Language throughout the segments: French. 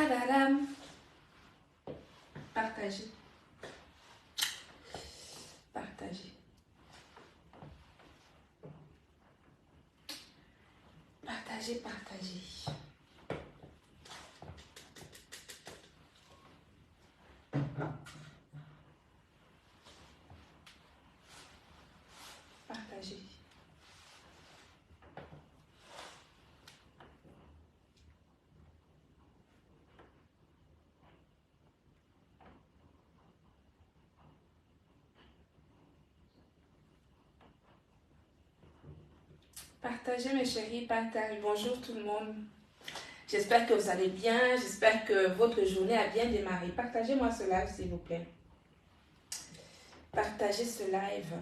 Tadadam. Partagez. Partagez. Partagez, partagez. Partagez. Partagez mes chéris, partagez. Bonjour tout le monde. J'espère que vous allez bien. J'espère que votre journée a bien démarré. Partagez-moi ce live s'il vous plaît. Partagez ce live.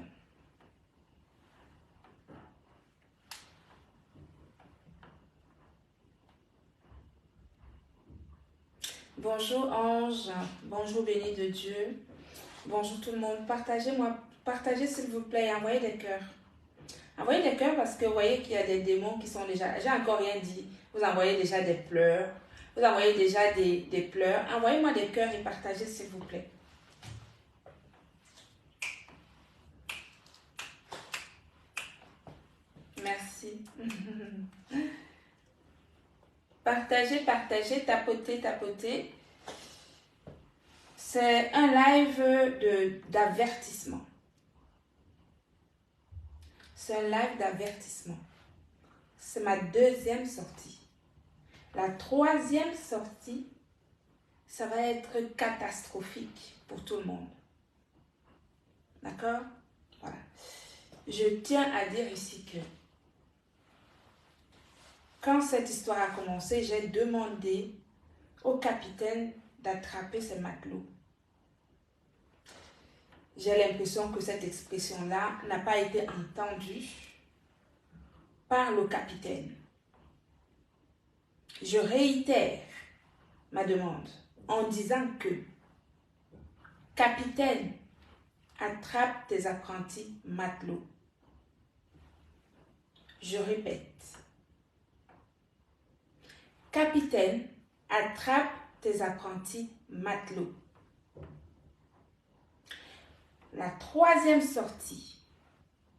Bonjour Ange. Bonjour béni de Dieu. Bonjour tout le monde. Partagez-moi. Partagez s'il vous plaît et envoyez des cœurs. Envoyez des cœurs parce que vous voyez qu'il y a des démons qui sont déjà... J'ai encore rien dit. Vous envoyez déjà des pleurs. Vous envoyez déjà des pleurs. Envoyez-moi des cœurs et partagez s'il vous plaît. Merci. Partagez, partagez, tapotez, tapotez. C'est un live d'avertissement. C'est un live d'avertissement. C'est ma deuxième sortie. La troisième sortie, ça va être catastrophique pour tout le monde. D'accord? Voilà. Je tiens à dire ici que quand cette histoire a commencé, j'ai demandé au capitaine d'attraper ses matelots. J'ai l'impression que cette expression-là n'a pas été entendue par le capitaine. Je réitère ma demande en disant que capitaine, attrape tes apprentis matelots. Je répète. Capitaine, attrape tes apprentis matelots. La troisième sortie,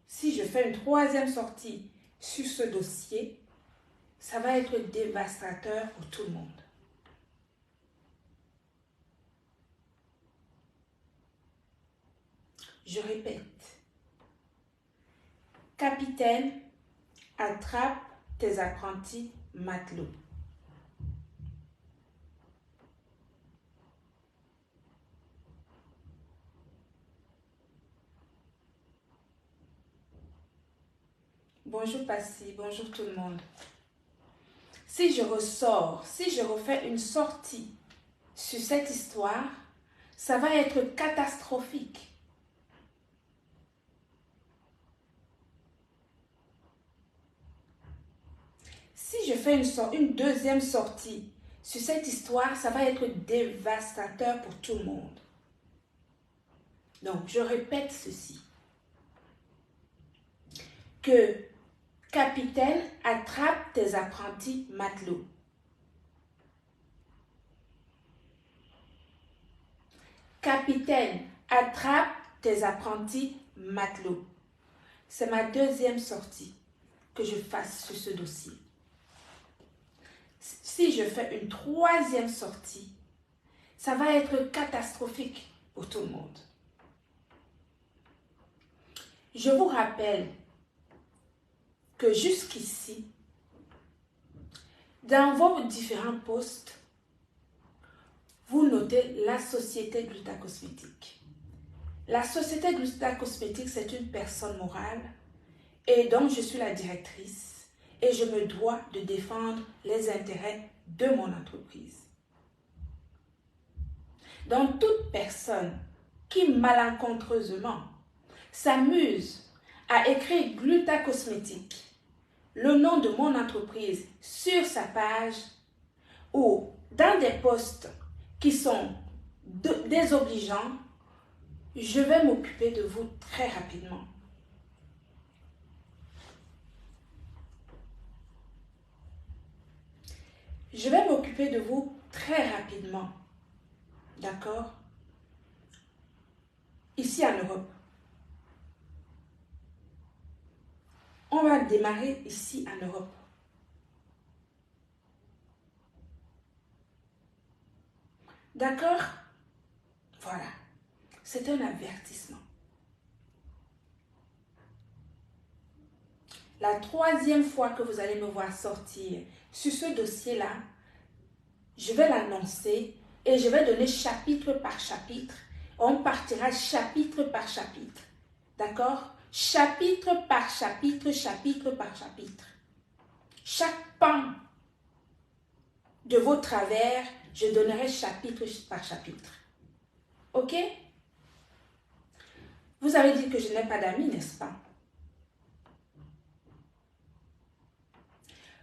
si je fais une troisième sortie sur ce dossier, ça va être dévastateur pour tout le monde. Je répète. Capitaine, attrape tes apprentis matelots. Bonjour Passy, bonjour tout le monde. Si je ressors, si je refais une sortie sur cette histoire, ça va être catastrophique. Si je fais une deuxième sortie sur cette histoire, ça va être dévastateur pour tout le monde. Donc, je répète ceci. Que capitaine, attrape tes apprentis matelots. Capitaine, attrape tes apprentis matelots. C'est ma deuxième sortie que je fasse sur ce dossier. Si je fais une troisième sortie, ça va être catastrophique pour tout le monde. Je vous rappelle que jusqu'ici, dans vos différents postes, vous notez la société Glutacosmétique. La société Glutacosmétique, c'est une personne morale et donc je suis la directrice et je me dois de défendre les intérêts de mon entreprise. Donc toute personne qui malencontreusement s'amuse à écrire Glutacosmétique, le nom de mon entreprise sur sa page ou dans des posts qui sont désobligeants, je vais m'occuper de vous très rapidement. Je vais m'occuper de vous très très rapidement. D'accord? Ici en Europe. On va démarrer ici en Europe. D'accord? Voilà. C'est un avertissement. La troisième fois que vous allez me voir sortir sur ce dossier-là, je vais l'annoncer et je vais donner chapitre par chapitre. On partira chapitre par chapitre. D'accord? Chapitre par chapitre, chapitre par chapitre. Chaque pan de vos travers, je donnerai chapitre par chapitre. Ok? Vous avez dit que je n'ai pas d'amis, n'est-ce pas?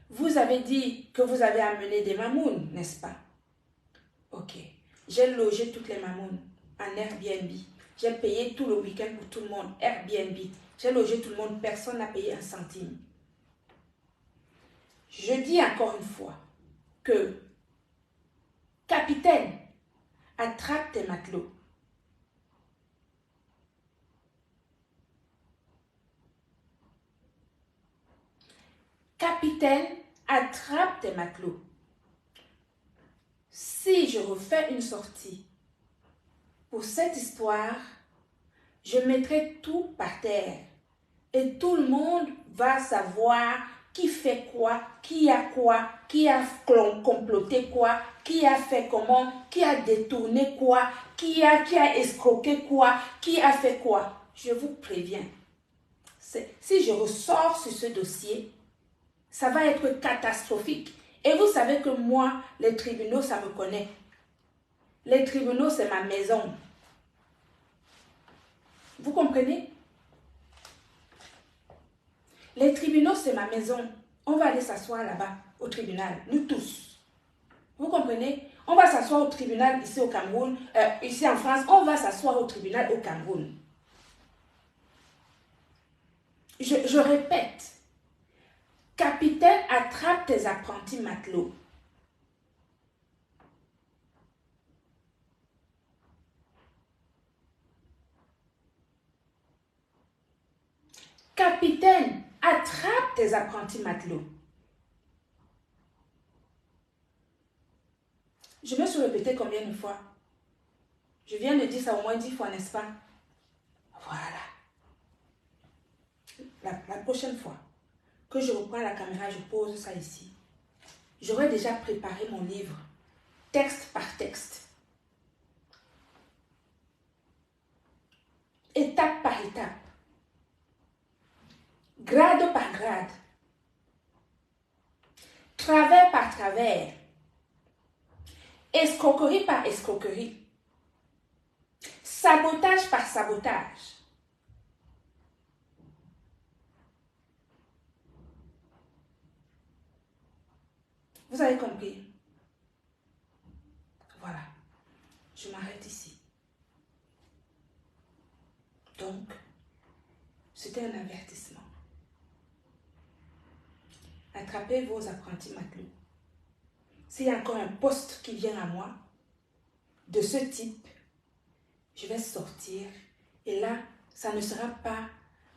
Vous avez dit que vous avez amené des mamounes, n'est-ce pas? Ok. J'ai logé toutes les mamounes en Airbnb. J'ai payé tout le week-end pour tout le monde. Airbnb. J'ai logé tout le monde. Personne n'a payé un centime. Je dis encore une fois que, capitaine, attrape tes matelots. Capitaine, attrape tes matelots. Si je refais une sortie pour cette histoire, je mettrai tout par terre et tout le monde va savoir qui fait quoi, qui a comploté quoi, qui a fait comment, qui a détourné quoi, qui a escroqué quoi, qui a fait quoi. Je vous préviens, si je ressors sur ce dossier, ça va être catastrophique. Et vous savez que moi, les tribunaux, ça me connaît. Les tribunaux, c'est ma maison. Vous comprenez? Les tribunaux, c'est ma maison. On va aller s'asseoir là-bas, au tribunal, nous tous. Vous comprenez? On va s'asseoir au tribunal ici au Cameroun, ici en France, on va s'asseoir au tribunal au Cameroun. Je répète, capitaine, attrape tes apprentis matelots. Capitaine, attrape tes apprentis matelots. Je me suis répété combien de fois? Je viens de dire ça au moins 10 fois, n'est-ce pas? Voilà. La prochaine fois que je reprends la caméra, je pose ça ici. J'aurais déjà préparé mon livre, texte par texte. Étape par étape. Grade par grade. Travers par travers. Escroquerie par escroquerie. Sabotage par sabotage. Vous avez compris? Voilà. Je m'arrête ici. Donc, c'était un avertissement. Attrapez vos apprentis matelots. S'il y a encore un poste qui vient à moi, de ce type, je vais sortir. Et là, ça ne sera pas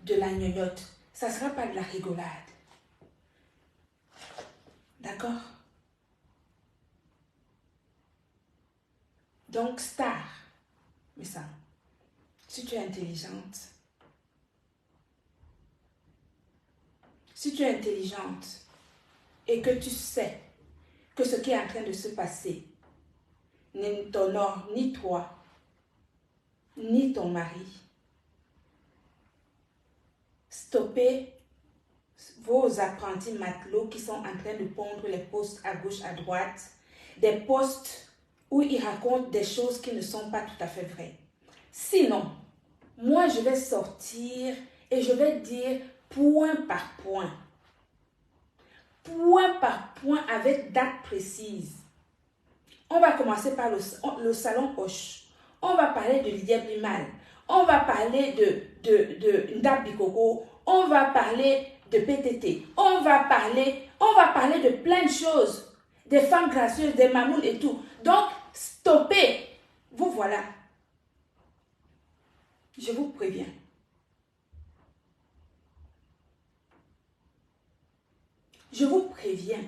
de la gnognotte. Ça ne sera pas de la rigolade. D'accord? Donc, star, mais ça, si tu es intelligente, et que tu sais que ce qui est en train de se passer ne t'honore ni toi, ni ton mari, stoppez vos apprentis matelots qui sont en train de pondre les posts à gauche, à droite, des posts où ils racontent des choses qui ne sont pas tout à fait vraies. Sinon, moi je vais sortir et je vais dire point par point avec date précise. On va commencer par le salon Hoche. On va parler de Lièvre-Limal. On va parler de Ndabikoko. On va parler de PTT. On va parler de plein de choses. Des femmes gracieuses, des mamounes et tout. Donc, stoppez. Vous voilà. Je vous préviens. Je vous préviens.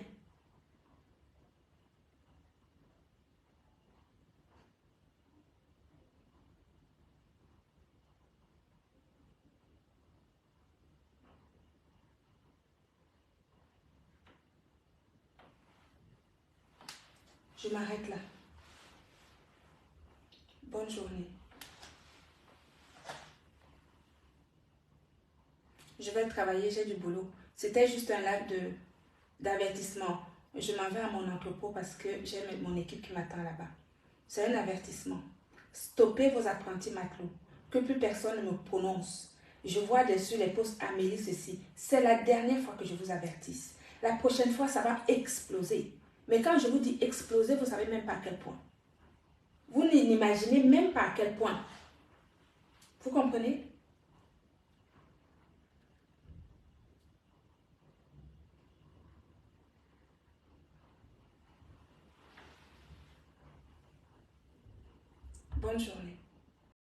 Je m'arrête là. Bonne journée. Je vais travailler, j'ai du boulot. C'était juste un live d'avertissement. Je m'en vais à mon entrepôt parce que j'ai mon équipe qui m'attend là-bas. C'est un avertissement. Stoppez vos apprentis matelots. Que plus personne ne me prononce. Je vois dessus les posts Amélie ceci. C'est la dernière fois que je vous avertisse. La prochaine fois, ça va exploser. Mais quand je vous dis exploser, vous ne savez même pas à quel point. Vous n'imaginez même pas à quel point. Vous comprenez? Bonne journée.